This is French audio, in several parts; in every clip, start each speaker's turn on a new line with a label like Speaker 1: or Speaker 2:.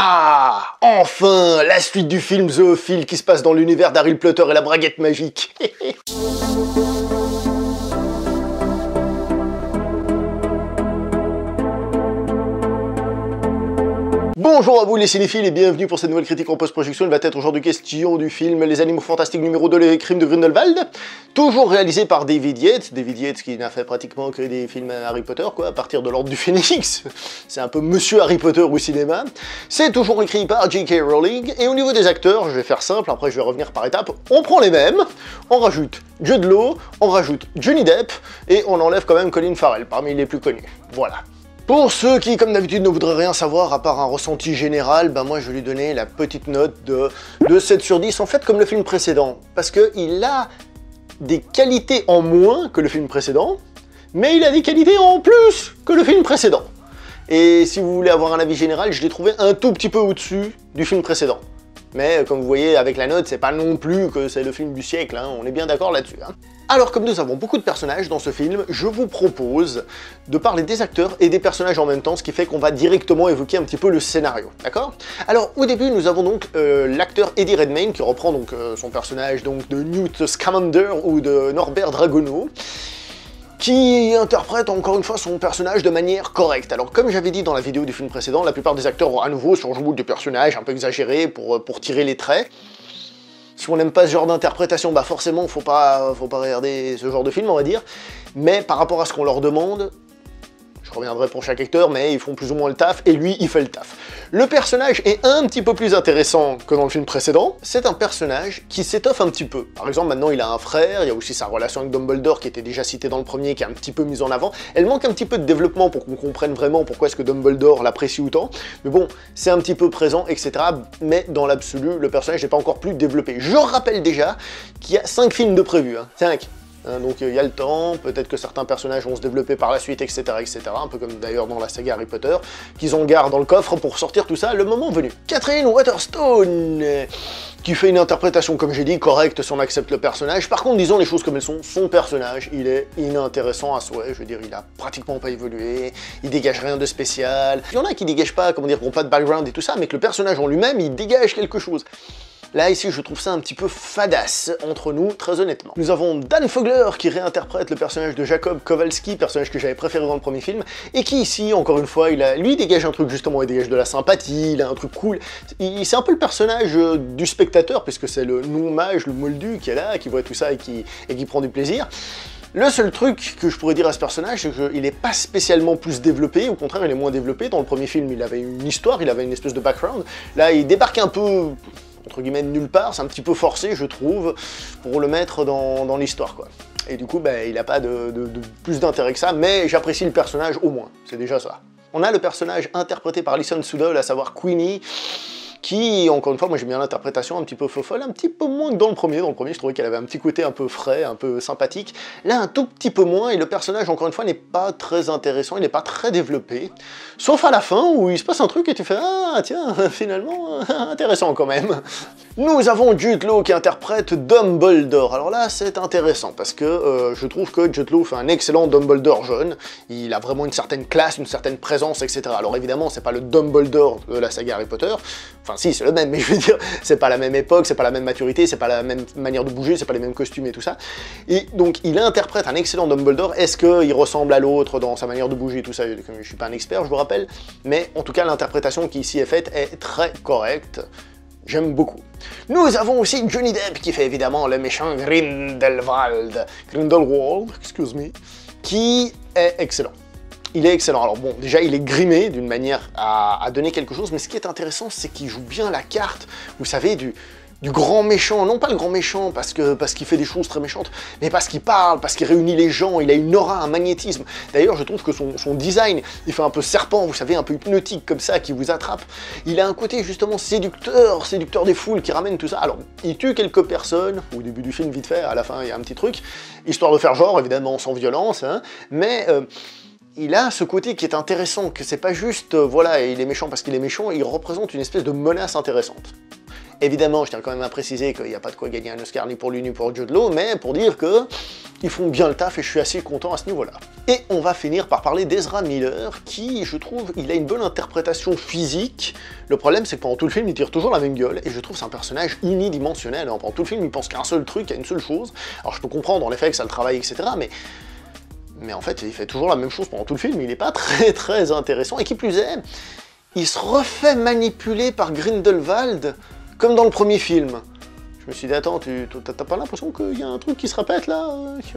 Speaker 1: Ah, enfin, la suite du film Zoophile qui se passe dans l'univers d'Harry Potter et la braguette magique. Bonjour à vous les cinéphiles et bienvenue pour cette nouvelle critique en post-projection. Il va être aujourd'hui question du film Les Animaux Fantastiques numéro 2, Les Crimes de Grindelwald, toujours réalisé par David Yates qui n'a fait pratiquement que des films Harry Potter, quoi, à partir de l'Ordre du Phénix. C'est un peu Monsieur Harry Potter au cinéma. C'est toujours écrit par J.K. Rowling, et au niveau des acteurs, je vais faire simple, après je vais revenir par étapes, on prend les mêmes, on rajoute Jude Law, on rajoute Johnny Depp, et on enlève quand même Colin Farrell, parmi les plus connus. Voilà. Pour ceux qui, comme d'habitude, ne voudraient rien savoir à part un ressenti général, ben moi je vais lui donner la petite note de 7 sur 10, en fait comme le film précédent, parce qu'il a des qualités en moins que le film précédent, mais il a des qualités en plus que le film précédent. Et si vous voulez avoir un avis général, je l'ai trouvé un tout petit peu au-dessus du film précédent. Mais comme vous voyez avec la note, c'est pas non plus que c'est le film du siècle, hein, on est bien d'accord là-dessus. Hein. Alors comme nous avons beaucoup de personnages dans ce film, je vous propose de parler des acteurs et des personnages en même temps, ce qui fait qu'on va directement évoquer un petit peu le scénario, d'accord? Alors au début nous avons donc l'acteur Eddie Redmayne qui reprend donc son personnage donc de Newt Scamander ou de Norbert Dragono, qui interprète encore une fois son personnage de manière correcte. Alors comme j'avais dit dans la vidéo du film précédent, la plupart des acteurs à nouveau surjouent des personnages un peu exagérés pour tirer les traits. Si on n'aime pas ce genre d'interprétation, bah forcément faut pas regarder ce genre de film on va dire, mais par rapport à ce qu'on leur demande, je reviendrai pour chaque acteur, mais ils font plus ou moins le taf, et lui, il fait le taf. Le personnage est un petit peu plus intéressant que dans le film précédent. C'est un personnage qui s'étoffe un petit peu. Par exemple, maintenant, il a un frère, il y a aussi sa relation avec Dumbledore, qui était déjà citée dans le premier, qui est un petit peu mise en avant. Elle manque un petit peu de développement pour qu'on comprenne vraiment pourquoi est-ce que Dumbledore l'apprécie autant. Mais bon, c'est un petit peu présent, etc. Mais dans l'absolu, le personnage n'est pas encore plus développé. Je rappelle déjà qu'il y a 5 films de prévus, hein. 5. Donc il y a le temps, peut-être que certains personnages vont se développer par la suite, etc., etc., un peu comme d'ailleurs dans la saga Harry Potter, qu'ils en gardent dans le coffre pour sortir tout ça le moment venu. Catherine Waterston, qui fait une interprétation, comme j'ai dit, correcte si on accepte le personnage. Par contre, disons les choses comme elles sont, son personnage, il est inintéressant à souhait, je veux dire, il a pratiquement pas évolué, il dégage rien de spécial. Il y en a qui dégagent pas, comment dire, qui n'ont pas de background et tout ça, mais que le personnage en lui-même, il dégage quelque chose. Là, ici, je trouve ça un petit peu fadasse, entre nous, très honnêtement. Nous avons Dan Fogler, qui réinterprète le personnage de Jacob Kowalski, personnage que j'avais préféré dans le premier film, et qui, ici, encore une fois, lui, dégage un truc, justement, il dégage de la sympathie, il a un truc cool. C'est un peu le personnage du spectateur, puisque c'est le non-mage, le moldu, qui est là, qui voit tout ça et qui prend du plaisir. Le seul truc que je pourrais dire à ce personnage, c'est qu'il n'est pas spécialement plus développé, au contraire, il est moins développé. Dans le premier film, il avait une histoire, il avait une espèce de background. Là, il débarque un peu entre guillemets de nulle part, c'est un petit peu forcé je trouve, pour le mettre dans l'histoire quoi. Et du coup il n'a pas de plus d'intérêt que ça, mais j'apprécie le personnage au moins, c'est déjà ça. On a le personnage interprété par Alison Sudol, à savoir Queenie, qui, encore une fois, moi j'aime bien l'interprétation un petit peu fofolle, un petit peu moins que dans le premier. Dans le premier, je trouvais qu'elle avait un petit côté un peu frais, un peu sympathique. Là, un tout petit peu moins, et le personnage, encore une fois, n'est pas très intéressant, il n'est pas très développé. Sauf à la fin, où il se passe un truc et tu fais « Ah, tiens, finalement, intéressant quand même ». Nous avons Jude Law qui interprète Dumbledore. Alors là, c'est intéressant, parce que je trouve que Jude Law fait un excellent Dumbledore jeune. Il a vraiment une certaine classe, une certaine présence, etc. Alors évidemment, c'est pas le Dumbledore de la saga Harry Potter. Enfin si, c'est le même, mais je veux dire, c'est pas la même époque, c'est pas la même maturité, c'est pas la même manière de bouger, c'est pas les mêmes costumes et tout ça. Et donc, il interprète un excellent Dumbledore. Est-ce qu'il ressemble à l'autre dans sa manière de bouger et tout ça? Je suis pas un expert, je vous rappelle. Mais en tout cas, l'interprétation qui ici est faite est très correcte. J'aime beaucoup. Nous avons aussi Johnny Depp, qui fait évidemment le méchant Grindelwald, excuse me, qui est excellent. Il est excellent. Alors bon, déjà, il est grimé d'une manière à donner quelque chose, mais ce qui est intéressant, c'est qu'il joue bien la carte, vous savez, du grand méchant, non pas le grand méchant parce qu'il fait des choses très méchantes, mais parce qu'il parle, parce qu'il réunit les gens, il a une aura, un magnétisme. D'ailleurs, je trouve que son design, il fait un peu serpent, vous savez, un peu hypnotique comme ça, qui vous attrape. Il a un côté justement séducteur des foules, qui ramène tout ça. Alors, il tue quelques personnes, au début du film, vite fait, à la fin, il y a un petit truc, histoire de faire genre, évidemment, sans violence, hein, mais il a ce côté qui est intéressant, que c'est pas juste, voilà, il est méchant parce qu'il est méchant, il représente une espèce de menace intéressante. Évidemment, je tiens quand même à préciser qu'il n'y a pas de quoi gagner un Oscar ni pour lui ni pour Jude Law, mais pour dire que ils font bien le taf et je suis assez content à ce niveau-là. Et on va finir par parler d'Ezra Miller, qui, je trouve, il a une bonne interprétation physique. Le problème, c'est que pendant tout le film, il tire toujours la même gueule, et je trouve que c'est un personnage unidimensionnel. Pendant tout le film, il pense qu'à un seul truc, à une seule chose. Alors je peux comprendre, en effet, que ça le travaille, etc., mais en fait, il fait toujours la même chose pendant tout le film, il n'est pas très intéressant, et qui plus est, il se refait manipuler par Grindelwald, comme dans le premier film. Je me suis dit, attends, t'as pas l'impression qu'il y a un truc qui se répète là?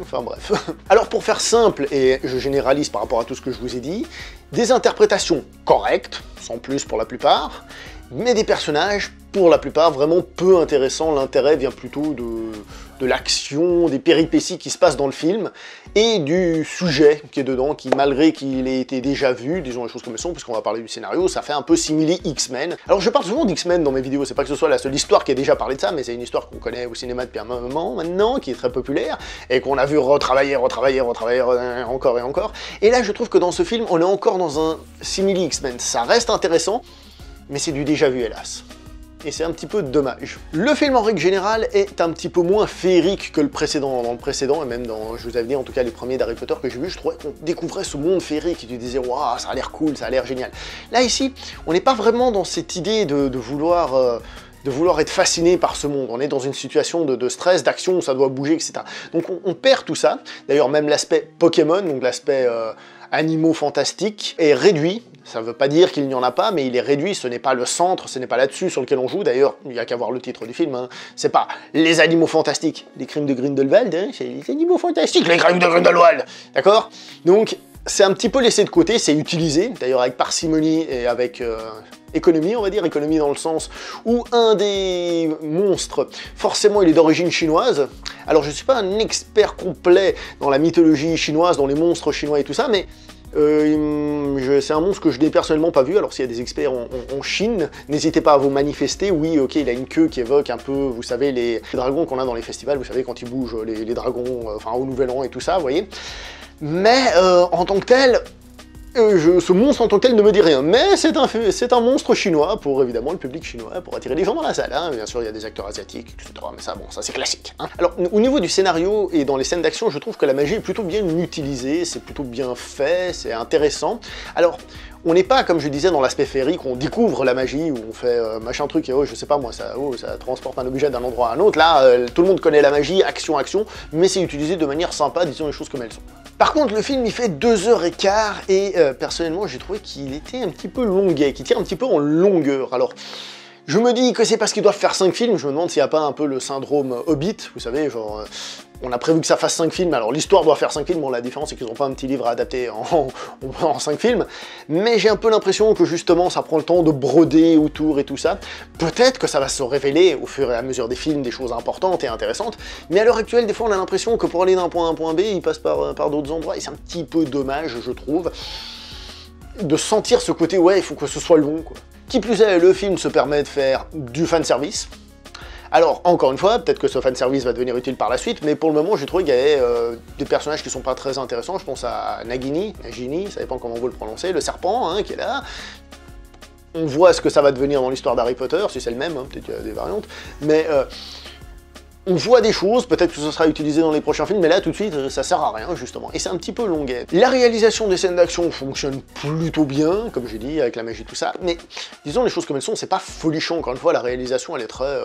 Speaker 1: Enfin bref. Alors pour faire simple, et je généralise par rapport à tout ce que je vous ai dit, des interprétations correctes, sans plus pour la plupart, mais des personnages, pour la plupart, vraiment peu intéressants. L'intérêt vient plutôt de l'action, des péripéties qui se passent dans le film, et du sujet qui est dedans, qui, malgré qu'il ait été déjà vu, disons les choses comme elles sont, puisqu'on va parler du scénario, ça fait un peu simili X-Men. Alors je parle souvent d'X-Men dans mes vidéos, c'est pas que ce soit la seule histoire qui a déjà parlé de ça, mais c'est une histoire qu'on connaît au cinéma depuis un moment maintenant, qui est très populaire, et qu'on a vu retravailler encore et encore. Et là, je trouve que dans ce film, on est encore dans un simili X-Men. Ça reste intéressant, mais c'est du déjà vu, hélas. Et c'est un petit peu dommage. Le film, en règle générale, est un petit peu moins féerique que le précédent. Dans le précédent, et même dans, je vous avais dit, en tout cas, les premiers d'Harry Potter que j'ai vus, je trouvais qu'on découvrait ce monde féerique, et tu disais, waouh, ça a l'air cool, ça a l'air génial. Là, ici, on n'est pas vraiment dans cette idée de vouloir être fasciné par ce monde. On est dans une situation de stress, d'action, où ça doit bouger, etc. Donc on perd tout ça. D'ailleurs, même l'aspect Pokémon, donc l'aspect animaux fantastiques, est réduit. Ça ne veut pas dire qu'il n'y en a pas, mais il est réduit, ce n'est pas le centre, ce n'est pas là-dessus sur lequel on joue. D'ailleurs, il n'y a qu'à voir le titre du film, hein. C'est pas les animaux fantastiques, les crimes de Grindelwald, hein, c'est les animaux fantastiques, les crimes de Grindelwald, d'accord? Donc, c'est un petit peu laissé de côté, c'est utilisé, d'ailleurs avec parcimonie et avec économie, on va dire, économie dans le sens où un des monstres, forcément il est d'origine chinoise. Alors je suis pas un expert complet dans la mythologie chinoise, dans les monstres chinois et tout ça, mais c'est un monstre que je n'ai personnellement pas vu. Alors s'il y a des experts en Chine, n'hésitez pas à vous manifester. Oui, ok, il a une queue qui évoque un peu, vous savez, les dragons qu'on a dans les festivals, vous savez, quand ils bougent, les dragons, enfin au Nouvel An et tout ça, vous voyez. Mais en tant que tel, ce monstre en tant que tel ne me dit rien, mais c'est un monstre chinois pour évidemment le public chinois, pour attirer les gens dans la salle, hein. Bien sûr il y a des acteurs asiatiques, etc., mais ça bon, ça c'est classique, hein. Alors au niveau du scénario et dans les scènes d'action, je trouve que la magie est plutôt bien utilisée, c'est plutôt bien fait, c'est intéressant. Alors on n'est pas, comme je disais, dans l'aspect féerique, où on découvre la magie, où on fait machin truc, et oh, je sais pas moi, ça transporte un objet d'un endroit à un autre. Là, tout le monde connaît la magie, action, mais c'est utilisé de manière sympa, disons les choses comme elles sont. Par contre, le film, il fait 2h15, et personnellement, j'ai trouvé qu'il était un petit peu longuet, qu'il tire un petit peu en longueur. Alors, je me dis que c'est parce qu'ils doivent faire 5 films, je me demande s'il n'y a pas un peu le syndrome Hobbit, vous savez, genre... on a prévu que ça fasse 5 films, alors l'histoire doit faire 5 films, bon la différence c'est qu'ils n'ont pas un petit livre à adapter en 5 films, mais j'ai un peu l'impression que justement ça prend le temps de broder autour et tout ça. Peut-être que ça va se révéler au fur et à mesure des films des choses importantes et intéressantes, mais à l'heure actuelle des fois on a l'impression que pour aller d'un point A à un point B, il passe par d'autres endroits, et c'est un petit peu dommage je trouve, de sentir ce côté ouais il faut que ce soit long quoi. Qui plus est, le film se permet de faire du fanservice. Alors, encore une fois, peut-être que ce fanservice va devenir utile par la suite, mais pour le moment, j'ai trouvé qu'il y avait des personnages qui sont pas très intéressants. Je pense à Nagini, ça dépend comment vous le prononcez, le serpent, hein, qui est là. On voit ce que ça va devenir dans l'histoire d'Harry Potter, si c'est le même, hein, peut-être qu'il y a des variantes, mais on voit des choses, peut-être que ce sera utilisé dans les prochains films, mais là, tout de suite, ça sert à rien, justement, et c'est un petit peu longuet. La réalisation des scènes d'action fonctionne plutôt bien, comme j'ai dit, avec la magie, tout ça, mais disons les choses comme elles sont, c'est pas folichon, encore une fois, la réalisation, elle est très...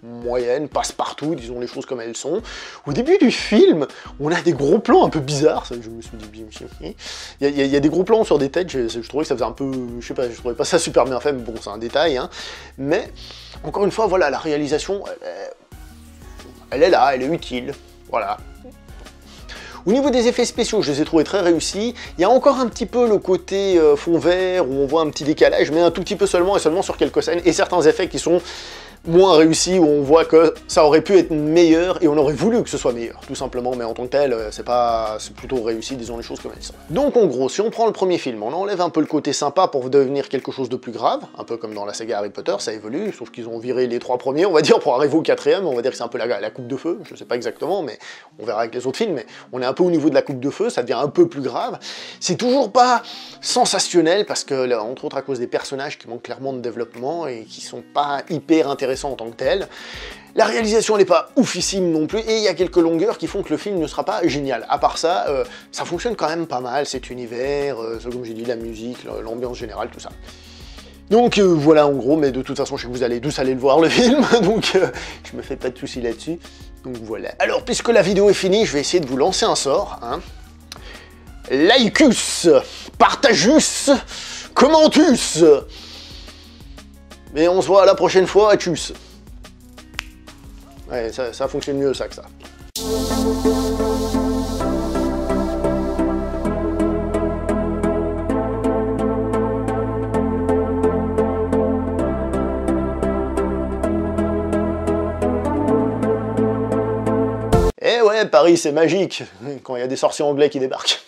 Speaker 1: moyenne, passe-partout, disons les choses comme elles sont. Au début du film, on a des gros plans un peu bizarres, ça, je me suis dit, il y a des gros plans sur des têtes, je trouvais que ça faisait un peu, je sais pas, je trouvais pas ça super bien fait, mais bon, c'est un détail, hein. Mais, encore une fois, voilà, la réalisation, elle est là, elle est utile, voilà. Au niveau des effets spéciaux, je les ai trouvés très réussis. Il y a encore un petit peu le côté fond vert, où on voit un petit décalage, mais un tout petit peu seulement, et seulement sur quelques scènes, et certains effets qui sont moins réussi, où on voit que ça aurait pu être meilleur, et on aurait voulu que ce soit meilleur, tout simplement, mais en tant que tel, c'est plutôt réussi, disons les choses comme elles sont. Donc en gros, si on prend le premier film, on enlève un peu le côté sympa pour devenir quelque chose de plus grave, un peu comme dans la saga Harry Potter, ça évolue, sauf qu'ils ont viré les 3 premiers, on va dire, pour arriver au 4ème, on va dire que c'est un peu la coupe de feu, je sais pas exactement, mais on verra avec les autres films, mais on est un peu au niveau de la coupe de feu, ça devient un peu plus grave. C'est toujours pas sensationnel, parce que, entre autres à cause des personnages qui manquent clairement de développement, et qui sont pas hyper intéressants en tant que tels. La réalisation n'est pas oufissime non plus, et il y a quelques longueurs qui font que le film ne sera pas génial. À part ça, ça fonctionne quand même pas mal, cet univers, comme j'ai dit, la musique, l'ambiance générale, tout ça. Donc voilà en gros, mais de toute façon je sais que vous allez tous aller le voir le film, donc je me fais pas de soucis là-dessus. Donc voilà. Alors puisque la vidéo est finie, je vais essayer de vous lancer un sort, hein. Likecus, partageus, commentus. Mais on se voit la prochaine fois, tchuss. Ouais, ça fonctionne mieux ça que ça. Eh ouais, Paris c'est magique, quand il y a des sorciers anglais qui débarquent.